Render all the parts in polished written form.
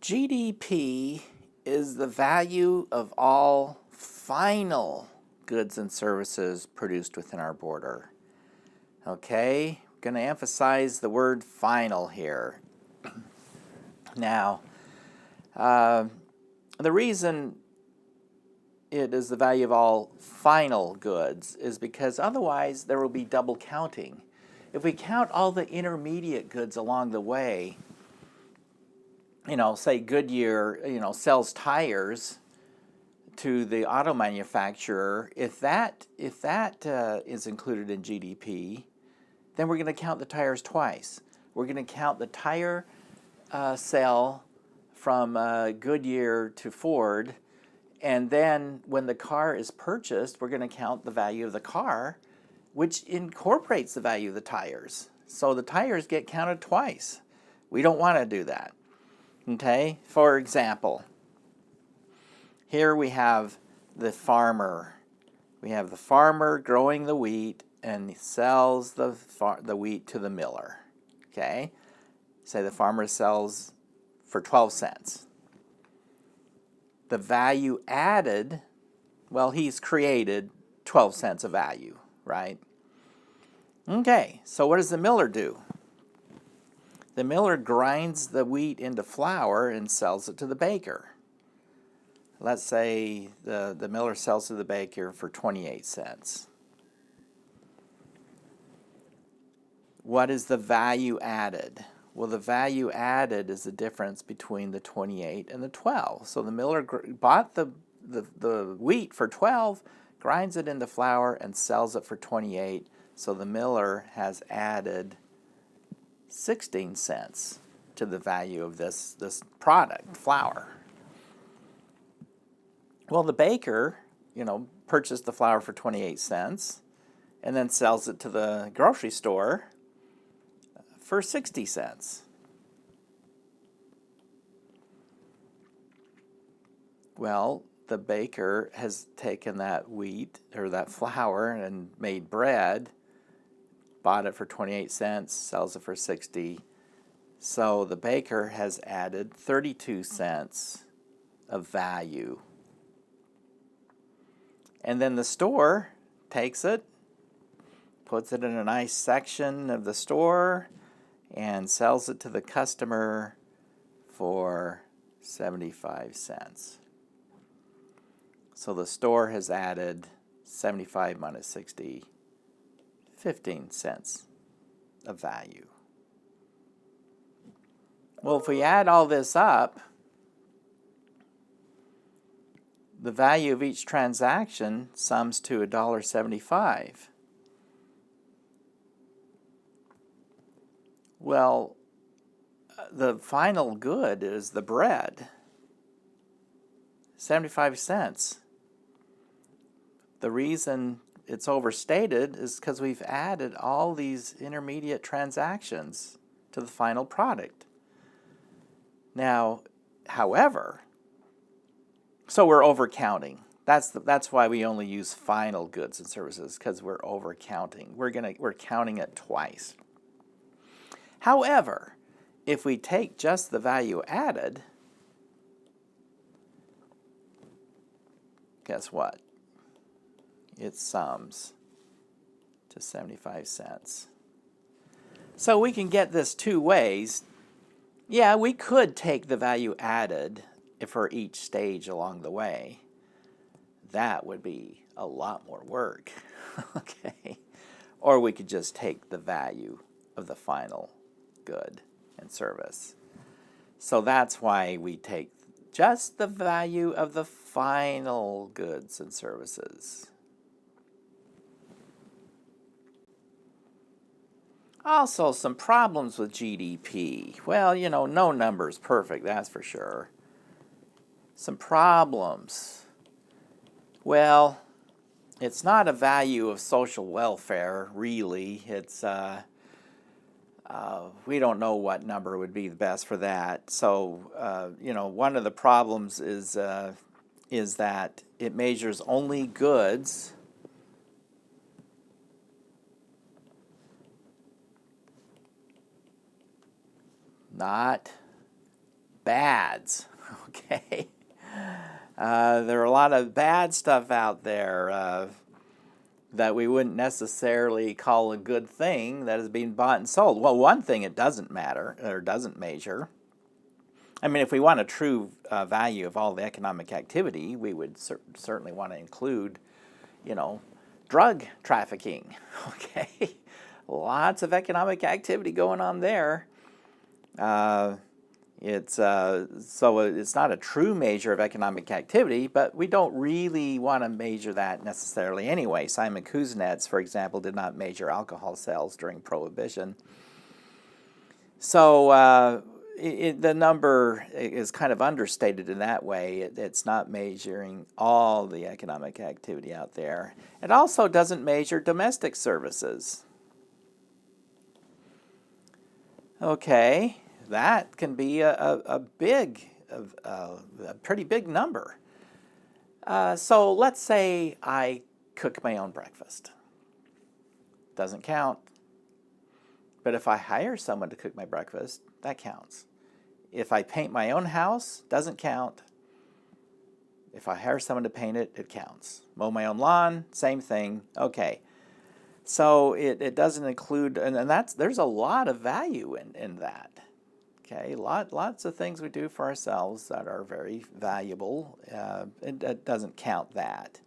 GDP is the value of all final goods and services produced within our border. Okay, I'm going to emphasize the word final here. Now, the reason it is the value of all final goods is because otherwise there will be double counting. If we count all the intermediate goods along the way, say Goodyear, sells tires to the auto manufacturer. If that is included in GDP, then we're going to count the tires twice. We're going to count the tire sale from Goodyear to Ford, and then when the car is purchased, we're going to count the value of the car, which incorporates the value of the tires. So the tires get counted twice. We don't want to do that. Okay, for example, here we have the farmer. We have the farmer growing the wheat and he sells the wheat to the miller. Okay, say the farmer sells for 12 cents. The value added, well, he's created 12 cents of value, right? Okay, so what does the miller do? The miller grinds the wheat into flour and sells it to the baker. Let's say the miller sells to the baker for 28 cents. What is the value added? Well, the value added is the difference between the 28 and the 12. So the miller bought the wheat for 12, grinds it into flour, and sells it for 28. So the miller has added 16 cents to the value of this product, flour. Well, the baker, purchased the flour for 28 cents and then sells it to the grocery store for 60 cents. Well, the baker has taken that wheat or that flour and made bread, bought it for 28 cents, sells it for 60. So the baker has added 32 cents of value. And then the store takes it, puts it in a nice section of the store, and sells it to the customer for 75 cents. So the store has added 75 minus 60, 15 cents of value. Well, if we add all this up, the value of each transaction sums to $1.75. Well, the final good is the bread, 75 cents. The reason it's overstated is because we've added all these intermediate transactions to the final product. Now, however, so we're overcounting. That's why we only use final goods and services, because we're overcounting. We're counting it twice. However, if we take just the value added, guess what? It sums to 75 cents. So we can get this two ways. Yeah, we could take the value added for each stage along the way. That would be a lot more work. Okay. Or we could just take the value of the final good and service. So that's why we take just the value of the final goods and services. Also, some problems with GDP. Well, no number is perfect, that's for sure. Some problems. Well, it's not a value of social welfare, really. It's we don't know what number would be the best for that. So, one of the problems is that it measures only goods not bads, okay? There are a lot of bad stuff out there that we wouldn't necessarily call a good thing that is being bought and sold. Well, one thing it doesn't matter or doesn't measure. I mean, if we want a true value of all the economic activity, we would certainly want to include, drug trafficking, okay? Lots of economic activity going on there. So it's not a true measure of economic activity, but we don't really want to measure that necessarily anyway. Simon Kuznets, for example, did not measure alcohol sales during Prohibition. So the number is kind of understated in that way. It's not measuring all the economic activity out there. It also doesn't measure domestic services. Okay. That can be a pretty big number. So let's say I cook my own breakfast. Doesn't count. But if I hire someone to cook my breakfast, that counts. If I paint my own house, doesn't count. If I hire someone to paint it, it counts. Mow my own lawn, same thing. Okay. So it doesn't include, and there's a lot of value in that. Okay, lots of things we do for ourselves that are very valuable. It doesn't count that.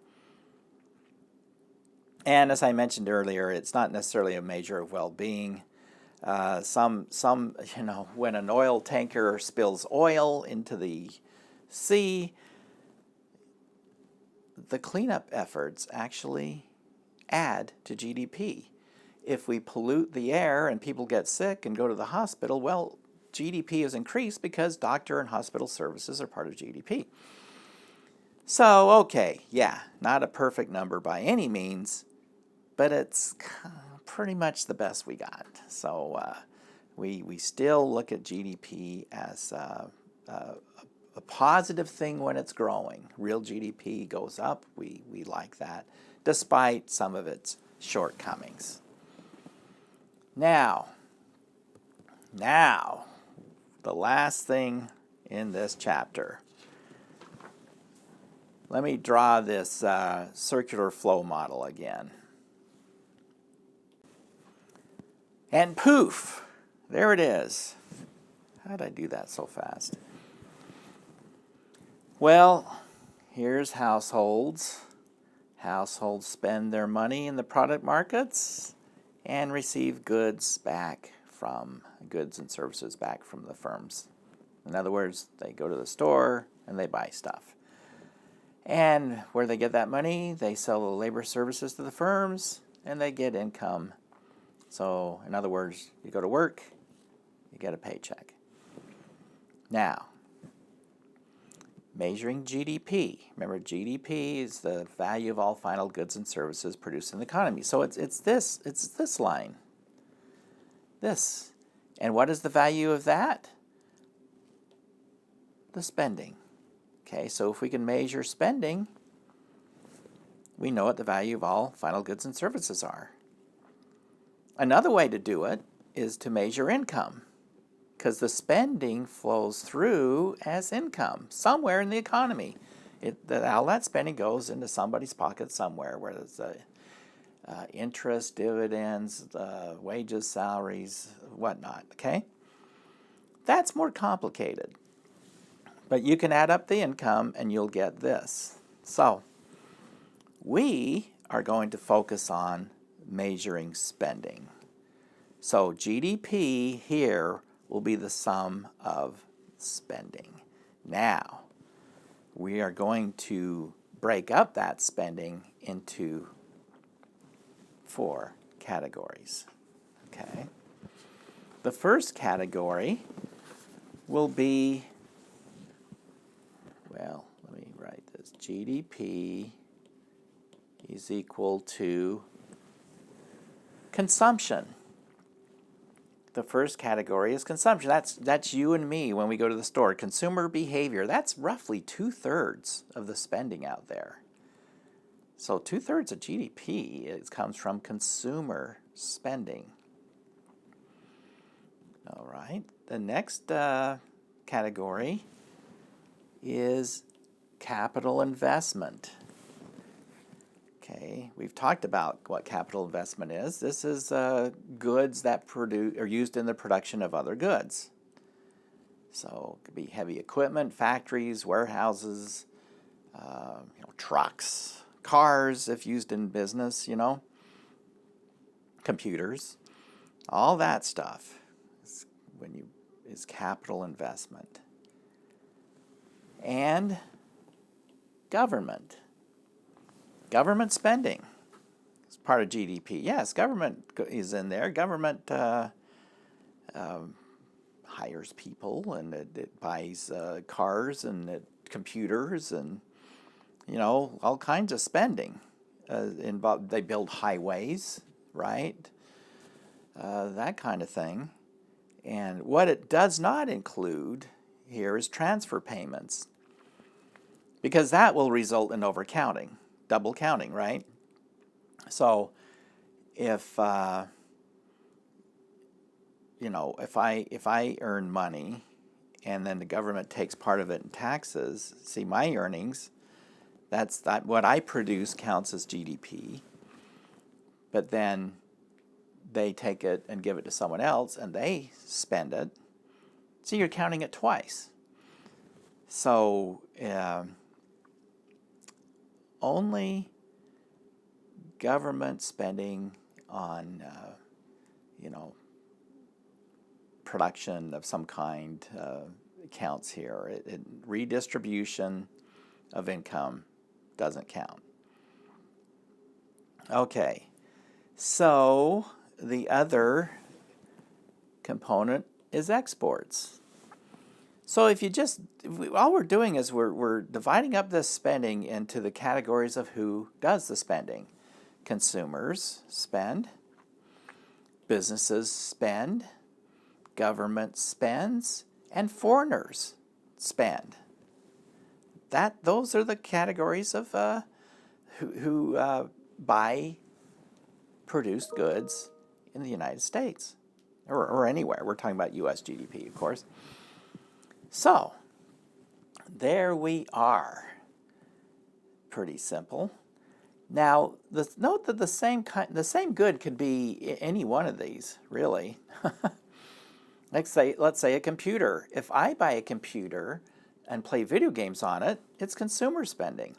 And as I mentioned earlier, it's not necessarily a measure of well-being. When an oil tanker spills oil into the sea, the cleanup efforts actually add to GDP. If we pollute the air and people get sick and go to the hospital, well, GDP is increased because doctor and hospital services are part of GDP. So, okay, yeah, not a perfect number by any means, but it's pretty much the best we got. So we still look at GDP as a positive thing when it's growing. Real GDP goes up. We like that, despite some of its shortcomings. Now, the last thing in this chapter. Let me draw this circular flow model again. And poof, there it is. How did I do that so fast? Well, here's households. Households spend their money in the product markets and receive goods and services back from the firms. In other words, they go to the store and they buy stuff. And where they get that money, they sell the labor services to the firms and they get income. So, in other words, you go to work, you get a paycheck. Now, measuring GDP. Remember, GDP is the value of all final goods and services produced in the economy. So it's this line. This. And what is the value of that? The spending. Okay, so if we can measure spending, we know what the value of all final goods and services are. Another way to do it is to measure income, because the spending flows through as income somewhere in the economy. All that spending goes into somebody's pocket somewhere, whether it's interest, dividends, wages, salaries, whatnot, okay? That's more complicated. But you can add up the income and you'll get this. So we are going to focus on measuring spending. So GDP here will be the sum of spending. Now, we are going to break up that spending into 4 categories. Okay. The first category will be, well, let me write this. GDP is equal to consumption. The first category is consumption. That's you and me when we go to the store. Consumer behavior. That's roughly 2/3 of the spending out there. So 2/3 of GDP comes from consumer spending. All right. The next category is capital investment. Okay, we've talked about what capital investment is. This is goods that are used in the production of other goods. So it could be heavy equipment, factories, warehouses, trucks, cars if used in business, computers. All that stuff is capital investment. And government. Government spending is part of GDP. Yes, government is in there. Government hires people, and it buys cars and computers and, all kinds of spending. They build highways, right? That kind of thing. And what it does not include here is transfer payments, because that will result in overcounting. Double counting, right? So if if I earn money and then the government takes part of it in taxes, see, my earnings, what I produce counts as GDP, but then they take it and give it to someone else and they spend it. So you're counting it twice. So only government spending on, production of some kind counts here. Redistribution of income doesn't count. Okay, so the other component is exports. So all we're doing is we're dividing up this spending into the categories of who does the spending. Consumers spend, businesses spend, government spends, and foreigners spend. Those are the categories of who buy produced goods in the United States or anywhere. We're talking about U.S. GDP, of course. So, there we are. Pretty simple. Now, note that the same good could be any one of these, really. Let's say a computer. If I buy a computer and play video games on it, it's consumer spending.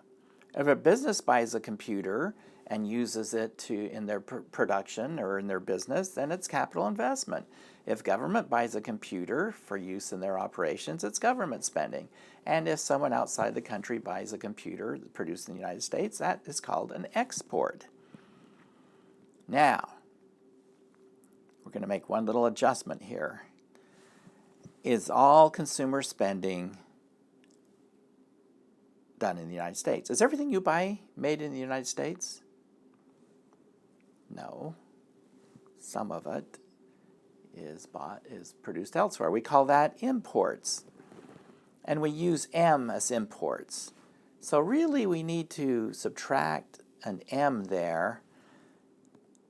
If a business buys a computer and uses it in their production or in their business, then it's capital investment. If government buys a computer for use in their operations, it's government spending. And if someone outside the country buys a computer produced in the United States, that is called an export. Now, we're going to make one little adjustment here. Is all consumer spending done in the United States? Is everything you buy made in the United States? No. Some of it is produced elsewhere. We call that imports. And we use M as imports. So really we need to subtract an M there,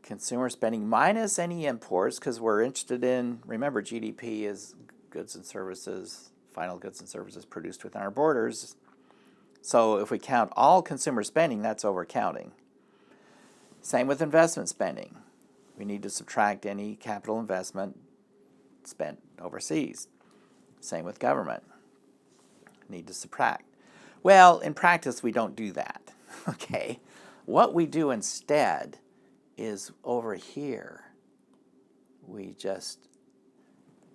consumer spending minus any imports, because we're interested in, remember, GDP is goods and services, final goods and services produced within our borders. So if we count all consumer spending, that's overcounting. Same with investment spending. We need to subtract any capital investment spent overseas. Same with government. Need to subtract. Well, in practice, we don't do that. Okay? What we do instead is over here, we just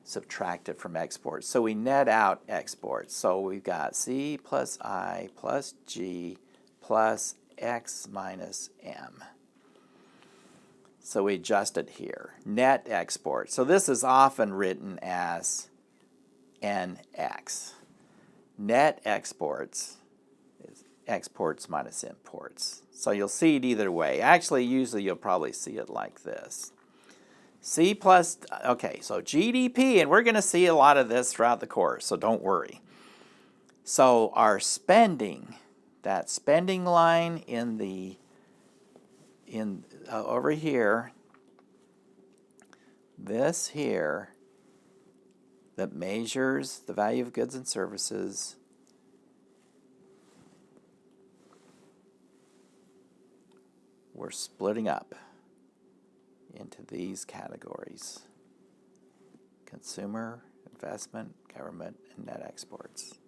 subtract it from exports. So we net out exports. So we've got C plus I plus G plus X minus M. So we adjust it here. Net export. So this is often written as NX. Net exports is exports minus imports. So you'll see it either way. Actually, usually you'll probably see it like this. C plus, okay, so GDP, and we're going to see a lot of this throughout the course, so don't worry. So our spending, that spending line over here, this here that measures the value of goods and services we're splitting up into these categories: consumer, investment, government, and net exports.